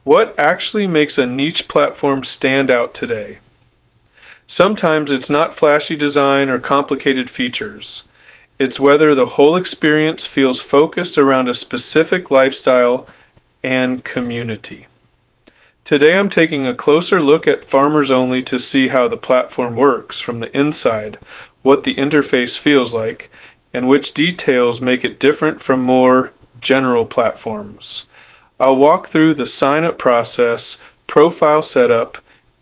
What actually makes a niche platform stand out today? Sometimes it's not flashy design or complicated features. It's whether the whole experience feels focused around a specific lifestyle and community. Today I'm taking a closer look at FarmersOnly to see how the platform works from the inside, what the interface feels like, and which details make it different from more general platforms. I'll walk through the sign-up process, profile setup,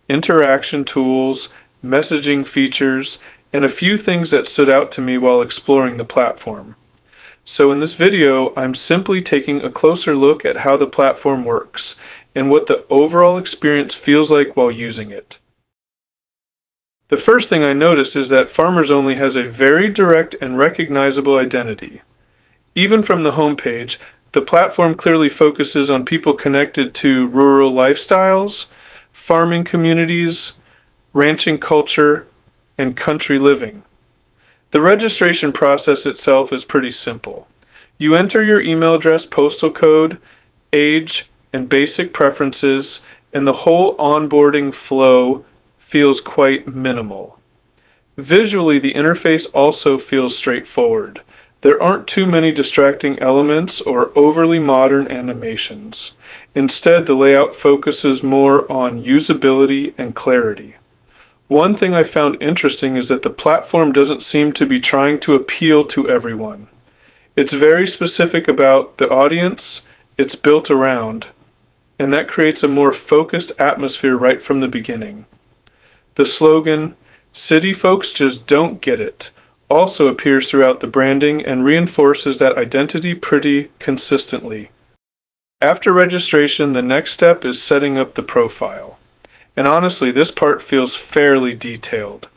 interaction tools, messaging features, and a few things that stood out to me while exploring the platform. So in this video, I'm simply taking a closer look at how the platform works and what the overall experience feels like while using it. The first thing I noticed is that FarmersOnly has a very direct and recognizable identity. Even from the homepage, the platform clearly focuses on people connected to rural lifestyles, farming communities, ranching culture, and country living. The registration process itself is pretty simple. You enter your email address, postal code, age, and basic preferences, and the whole onboarding flow feels quite minimal. Visually, the interface also feels straightforward. There aren't too many distracting elements or overly modern animations. Instead, the layout focuses more on usability and clarity. One thing I found interesting is that the platform doesn't seem to be trying to appeal to everyone. It's very specific about the audience it's built around, and that creates a more focused atmosphere right from the beginning. The slogan, "City folks just don't get it," also appears throughout the branding and reinforces that identity pretty consistently. After registration, the next step is setting up the profile. And honestly, this part feels fairly detailed.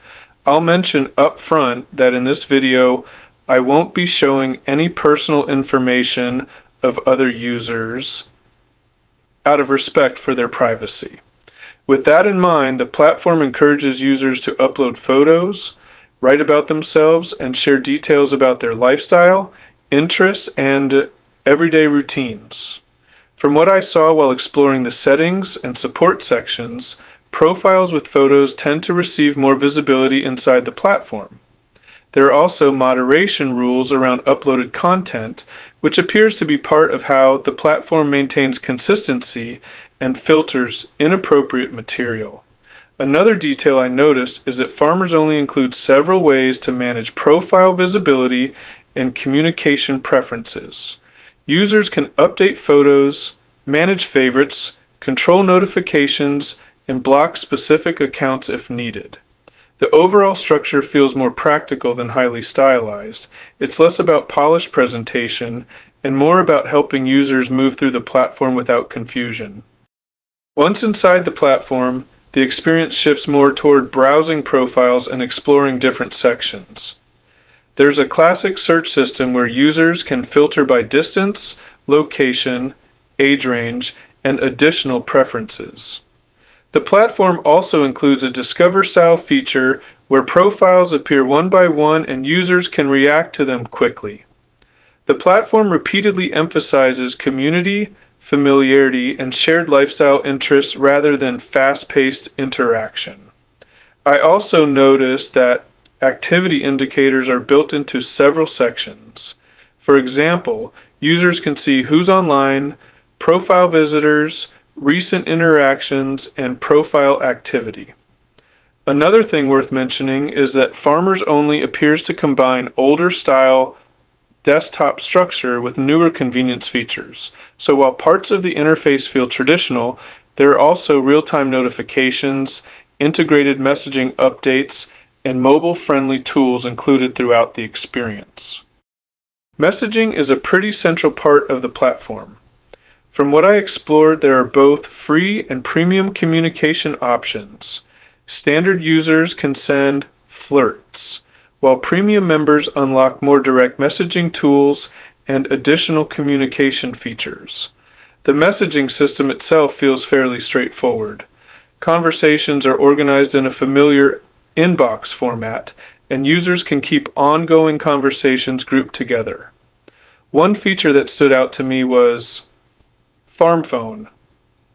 I'll mention up front that in this video, I won't be showing any personal information of other users out of respect for their privacy. With that in mind, the platform encourages users to upload photos, write about themselves, and share details about their lifestyle, interests, and everyday routines. From what I saw while exploring the settings and support sections, profiles with photos tend to receive more visibility inside the platform. There are also moderation rules around uploaded content, which appears to be part of how the platform maintains consistency and filters inappropriate material. Another detail I noticed is that FarmersOnly includes several ways to manage profile visibility and communication preferences. Users can update photos, manage favorites, control notifications, and block specific accounts if needed. The overall structure feels more practical than highly stylized. It's less about polished presentation and more about helping users move through the platform without confusion. Once inside the platform, the experience shifts more toward browsing profiles and exploring different sections. There's a classic search system where users can filter by distance, location, age range, and additional preferences. The platform also includes a Discover Style feature where profiles appear one by one and users can react to them quickly. The platform repeatedly emphasizes community, familiarity, and shared lifestyle interests rather than fast-paced interaction. I also noticed that activity indicators are built into several sections. For example, users can see who's online, profile visitors, recent interactions, and profile activity. Another thing worth mentioning is that FarmersOnly appears to combine older style desktop structure with newer convenience features. So while parts of the interface feel traditional, there are also real-time notifications, integrated messaging updates, and mobile-friendly tools included throughout the experience. Messaging is a pretty central part of the platform. From what I explored, there are both free and premium communication options. Standard users can send flirts, while premium members unlock more direct messaging tools and additional communication features. The messaging system itself feels fairly straightforward. Conversations are organized in a familiar inbox format, and users can keep ongoing conversations grouped together. One feature that stood out to me was Farm Phone.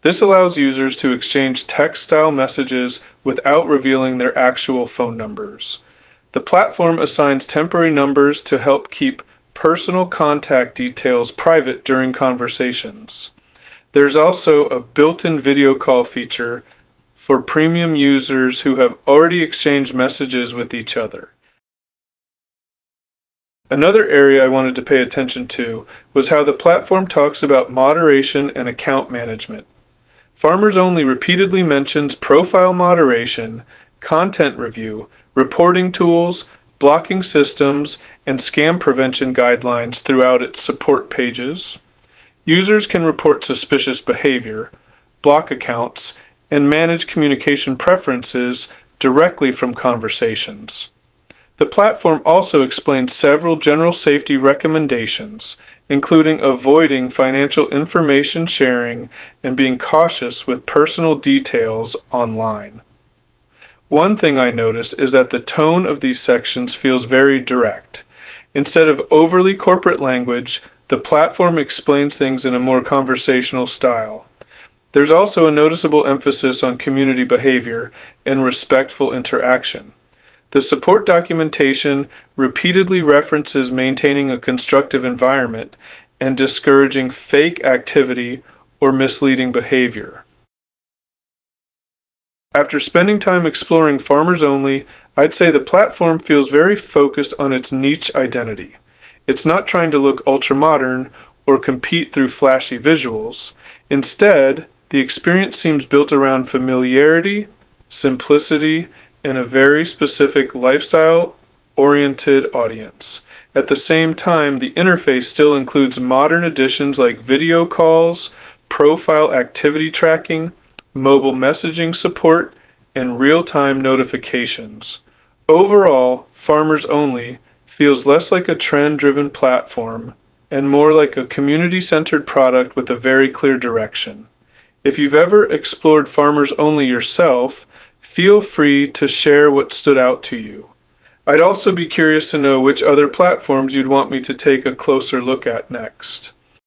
This allows users to exchange text-style messages without revealing their actual phone numbers. The platform assigns temporary numbers to help keep personal contact details private during conversations. There's also a built-in video call feature for premium users who have already exchanged messages with each other. Another area I wanted to pay attention to was how the platform talks about moderation and account management. FarmersOnly repeatedly mentions profile moderation, content review, reporting tools, blocking systems, and scam prevention guidelines throughout its support pages. Users can report suspicious behavior, block accounts, and manage communication preferences directly from conversations. The platform also explains several general safety recommendations, including avoiding financial information sharing and being cautious with personal details online. One thing I noticed is that the tone of these sections feels very direct. Instead of overly corporate language, the platform explains things in a more conversational style. There's also a noticeable emphasis on community behavior and respectful interaction. The support documentation repeatedly references maintaining a constructive environment and discouraging fake activity or misleading behavior. After spending time exploring FarmersOnly, I'd say the platform feels very focused on its niche identity. It's not trying to look ultra-modern or compete through flashy visuals. Instead, the experience seems built around familiarity, simplicity, and a very specific lifestyle-oriented audience. At the same time, the interface still includes modern additions like video calls, profile activity tracking, mobile messaging support, and real-time notifications. Overall, FarmersOnly feels less like a trend-driven platform and more like a community-centered product with a very clear direction. If you've ever explored FarmersOnly yourself, feel free to share what stood out to you. I'd also be curious to know which other platforms you'd want me to take a closer look at next.